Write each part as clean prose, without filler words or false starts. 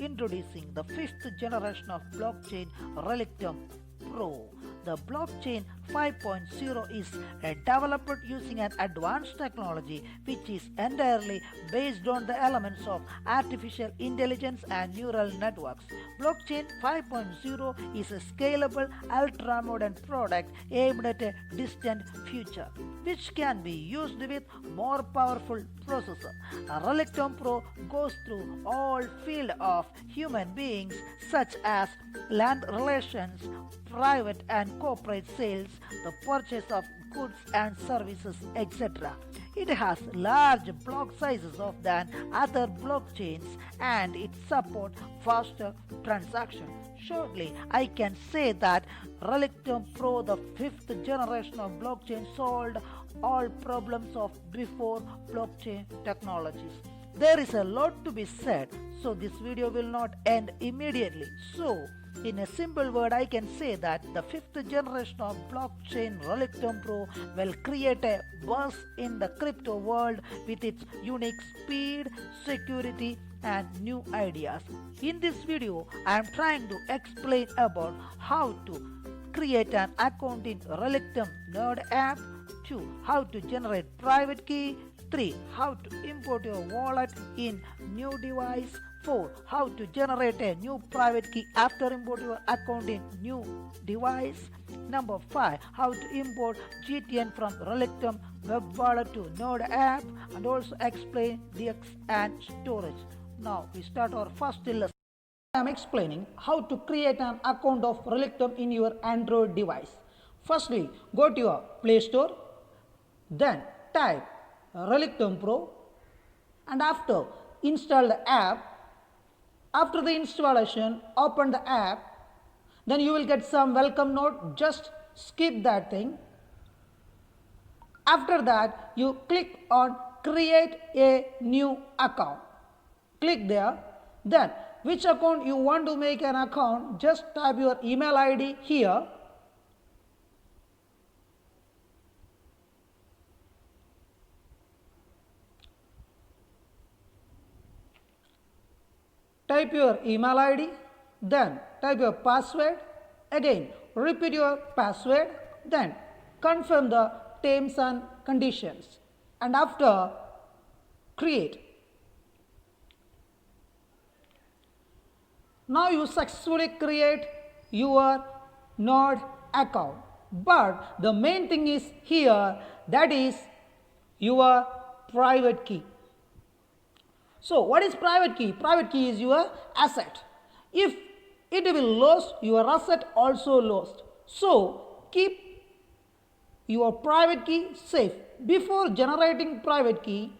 introducing the fifth generation of blockchain, Relictum Pro. The blockchain 5.0 is developed using an advanced technology which is entirely based on the elements of artificial intelligence and neural networks. Blockchain 5.0 is a scalable, ultra modern product aimed at a distant future, which can be used with more powerful processor. Relictum Pro goes through all field of human beings such as land relations, private and corporate sales, the purchase of goods and services, etc. It has large block sizes of than other blockchains and it supports faster transaction. Shortly, I can say that Relictum Pro, the fifth generation of blockchain, solved all problems of before blockchain technologies. There is a lot to be said, so this video will not end immediately. So, in a simple word, I can say that the fifth generation of blockchain Relictum Pro will create a buzz in the crypto world with its unique speed, security, and new ideas. In this video, I am trying to explain about how to create an account in Relictum Node app, 2. How to generate private key, 3. How to import your wallet in new device, 4. How to generate a new private key after import your account in new device. Number 5. How to import GTN from Relictum web wallet to Node app and also explain DX and storage. Now we start our first lesson. I am explaining how to create an account of Relictum in your Android device. Firstly, go to your Play Store, then type Relictum Pro and after install the app. After the installation, open the app, then you will get some welcome note. Just skip that thing. After that, you click on create a new account. Click there. Then which account you want to make an account, just type your email ID here. Type your email ID, then type your password, again repeat your password, then confirm the terms and conditions and after create. Now you successfully create your Node account, but the main thing is here, that is your private key. So what is private key? Private key is your asset. If it will lose, your asset also lost. So keep your private key safe. Before generating private key,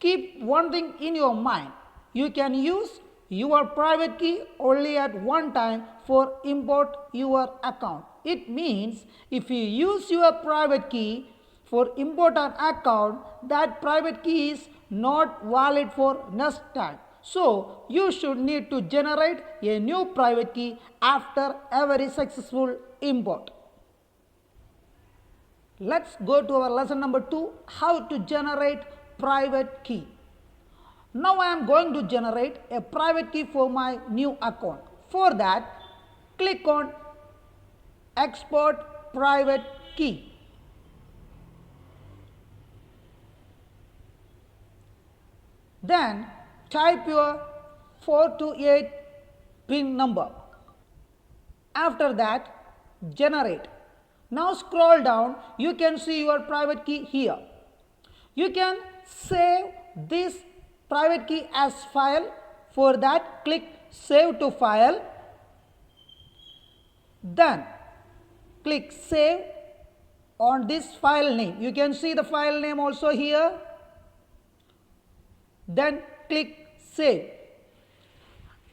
keep one thing in your mind. You can use your private key only at one time for import your account. It means if you use your private key for import an account, that private key is not valid for next time. So you should need to generate a new private key after every successful import. Let's go to our lesson number 2, how to generate private key. Now I am going to generate a private key for my new account. For that, click on export private key. Then type your 4 to 8 PIN number. After that, generate. Now scroll down, you can see your private key here. You can save this private key as file. For that, click save to file. Then click save on this file name. You can see the file name also here. Then click save.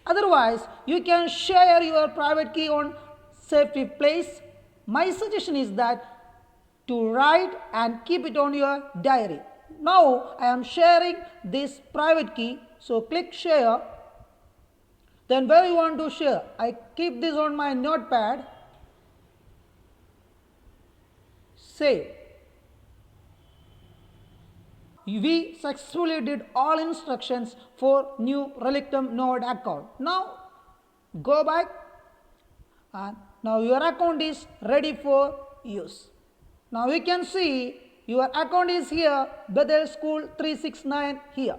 Otherwise, you can share your private key on safety place. My suggestion is that to write and keep it on your diary. Now I am sharing this private key, so click share. Then where you want to share, I keep this on my notepad. Save. we successfully did all instructions for new Relictum node account. Now go back, and now your account is ready for use. Now you can see your account is here, Bethel School 369 here.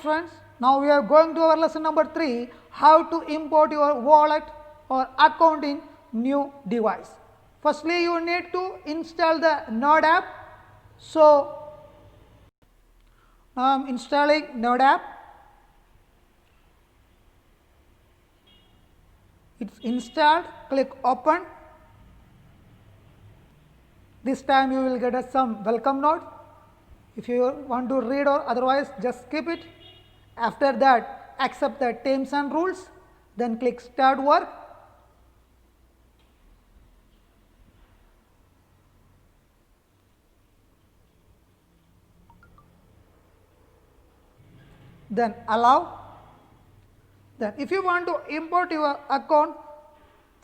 Friends, now we are going to our lesson number 3, how to import your wallet or account in new device. Firstly, you need to install the Node app. So now I am installing Node app. It's installed. Click open. This time you will get some welcome note. If you want to read or otherwise, just skip it. After that, accept the terms and rules. Then click start work. Then allow. Then if you want to import your account,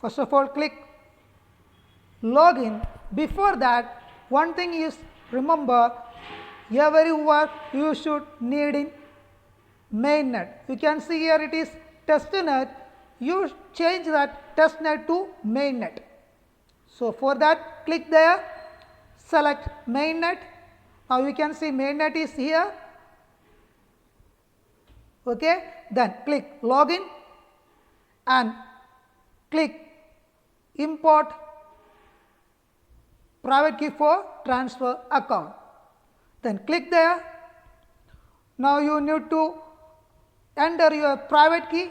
first of all click login. Before that, one thing is, remember, every work you should need in mainnet. You can see here it is testnet. You change that testnet to mainnet. So for that, click there, select mainnet. Now you can see mainnet is here. Okay, then click login and click import private key for transfer account. Then click there. Now you need to enter your private key.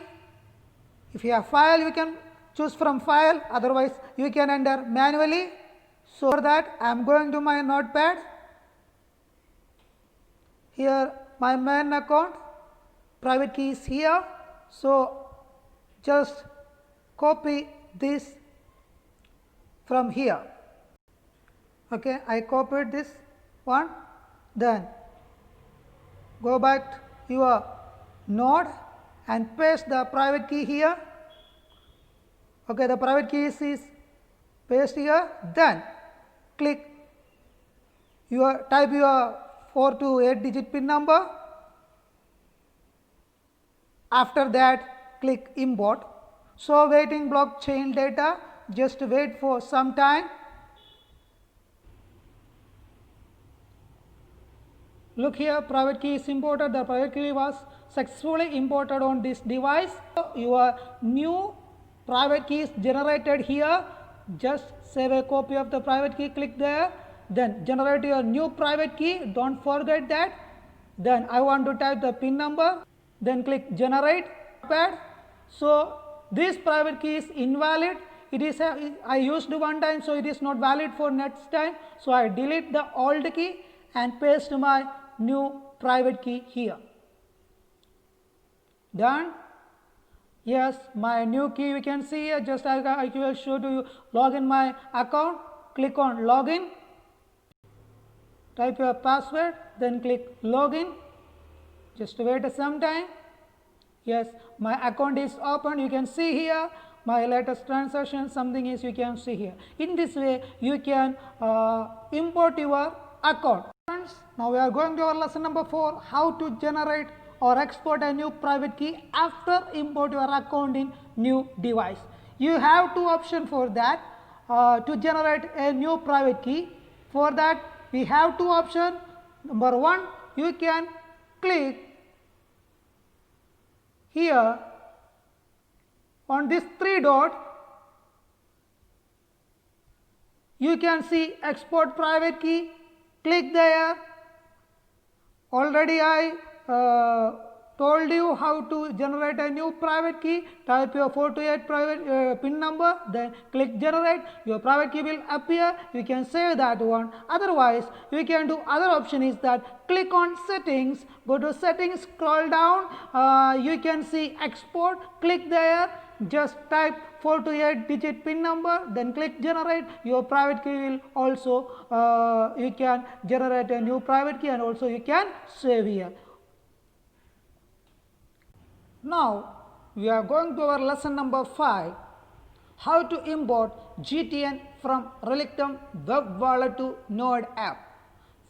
If you have file, you can choose from file, otherwise you can enter manually. So for that, I am going to my notepad. Here my main account, private key is here. So just copy this from here. Okay, I copied this one. Then go back to your node and paste the private key here. Okay, the private key is paste here. Then click type your 4 to 8 digit PIN number. After that, click import. So waiting blockchain data, just wait for some time. Look here, private key is imported. The private key was successfully imported on this device. Your new private key is generated here. Just save a copy of the private key, click there. Then generate your new private key. Don't forget that. Then I want to type the PIN number. Then click generate pad. So this private key is invalid. It is I used one time, so it is not valid for next time. So I delete the old key and paste my new private key here. Done. Yes, my new key you can see here. Just I will show to you. Log in my account. Click on login. Type your password. Then click login. Just wait some time. Yes, my account is open. You can see here my latest transaction. Something is you can see here. In this way, you can import your account. Friends, now we are going to our lesson number 4, how to generate or export a new private key after import your account in new device. You have two options for that, to generate a new private key. For that, we have two options. Number 1, you can click here on this 3 dot. You can see export private key. Click there. Already I told you how to generate a new private key. Type your 4 to 8 private PIN number, then click generate. Your private key will appear. You can save that one. Otherwise, you can do other option is that click on settings, go to settings, scroll down. You can see export. Click there. Just type 4 to 8 digit PIN number, then click generate. Your private key will also, you can generate a new private key and also you can save here. Now we are going to our lesson number 5, how to import GTN from Relictum web wallet to Node app.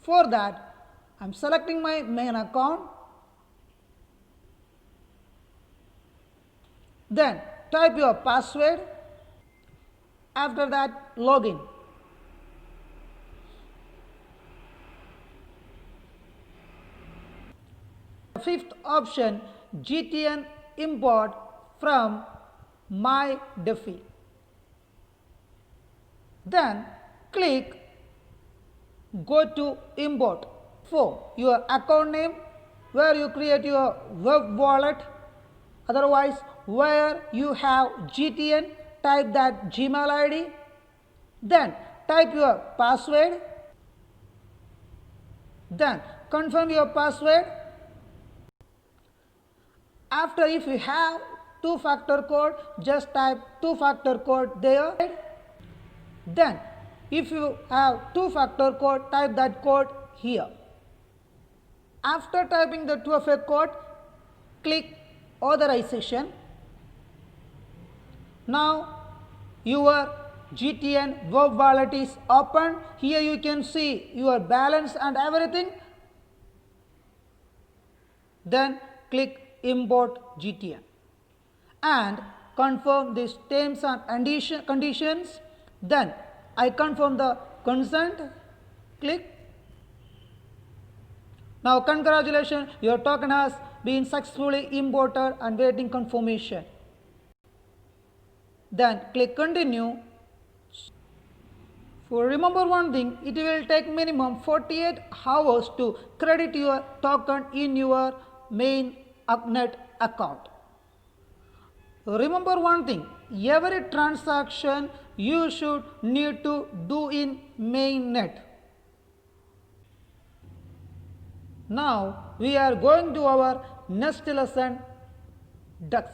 For that, I'm selecting my main account. Then type your password. After that, login. Fifth option, GTN import from MyDefi. Then click go to import. For your account name, where you create your web wallet, otherwise where you have GTN, type that Gmail ID. Then type your password. Then confirm your password. After, if you have two-factor code, just type two-factor code there. Then if you have two-factor code, type that code here. After typing the two-factor code, click authorization. Now your GTN web wallet is open. Here you can see your balance and everything. Then click import GTN and confirm these terms and conditions. Then I confirm the consent. Click. Now congratulations, your token has been successfully imported and waiting confirmation. Then click continue. For remember one thing, it will take minimum 48 hours to credit your token in your main net account. Remember one thing, every transaction you should need to do in mainnet. Now we are going to our next lesson, DEX.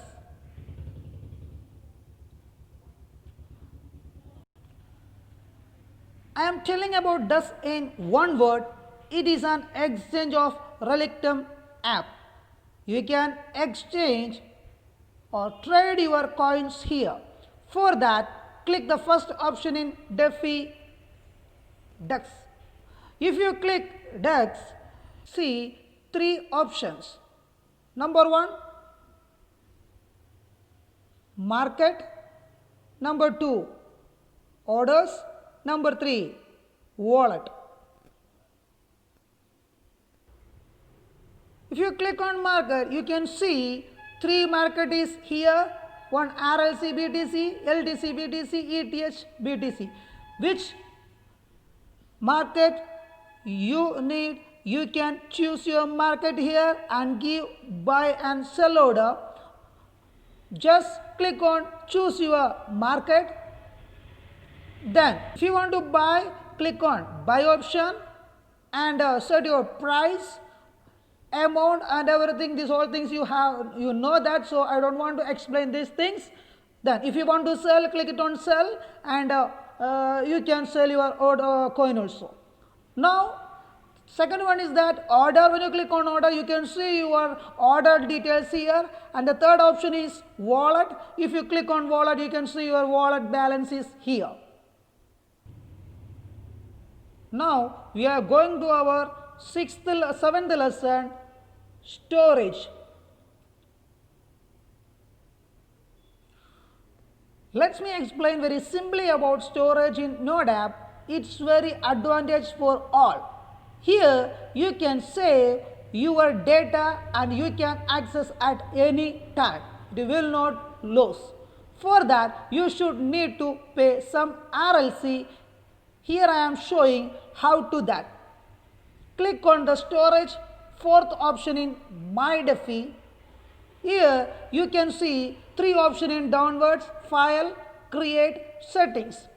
I am telling about DEX in one word. It is an exchange of Relictum app. You can exchange or trade your coins here. For that, click the first option in DeFi DEX. If you click DEX, see three options. Number one, market. Number two, orders. Number three, wallet. If you click on market, you can see three market is here. One RLC BTC, LTC BTC, ETH BTC. Which market you need, you can choose your market here and give buy and sell order. Just click on choose your market. Then if you want to buy, click on buy option and set your price, amount and everything. These all things you have, you know that, so I don't want to explain these things. Then if you want to sell, click it on sell and you can sell your order coin also. Now second one is that order. When you click on order, you can see your order details here. And the third option is wallet. If you click on wallet, you can see your wallet balance is here. Now we are going to our seventh lesson, storage. Let me explain very simply about storage in Node app. It's very advantage for all. Here you can save your data and you can access at any time. It will not lose. For that you should need to pay some RLC. Here I am showing how to that. Click on the storage, fourth option in MyDefi. Here you can see three options in downwards: file, create, settings.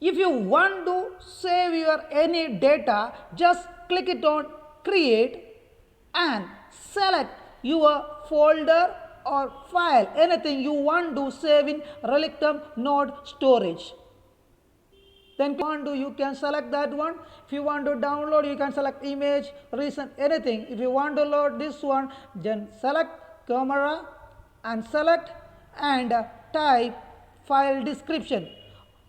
If you want to save your any data, just click it on create and select your folder or file, anything you want to save in Relictum node storage. Then you can select that one. If you want to download, you can select image, recent, anything. If you want to load this one, then select camera and select and type file description.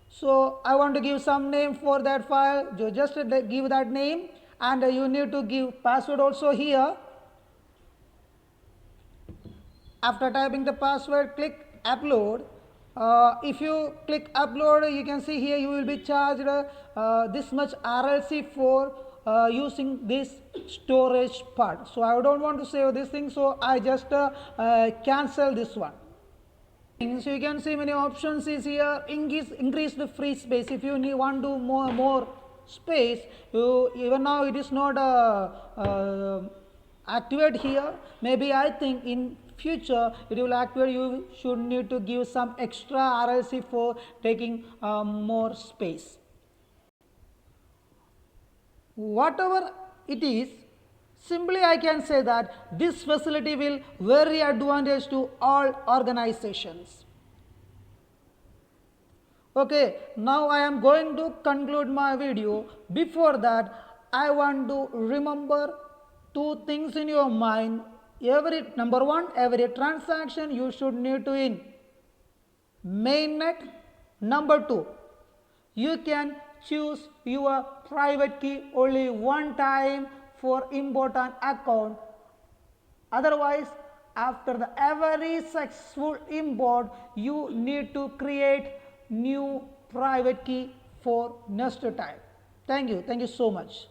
So I want to give some name for that file. You just give that name and you need to give password also here. After typing the password, click upload. If you click upload, you can see here you will be charged this much RLC for using this storage part. So I don't want to save this thing, so I just cancel this one. So you can see many options is here. Increase the free space. If you want to more space, even now it is not activate here. Maybe I think in future it will activate. You should need to give some extra RLC for taking more space. Whatever it is, simply I can say that this facility will very advantage to all organizations. Okay, now I am going to conclude my video. Before that, I want to remember two things in your mind. Number one, every transaction you should need to in mainnet. Number two, you can choose your private key only one time for important account. Otherwise, after the every successful import, you need to create new private key for next time. Thank you so much.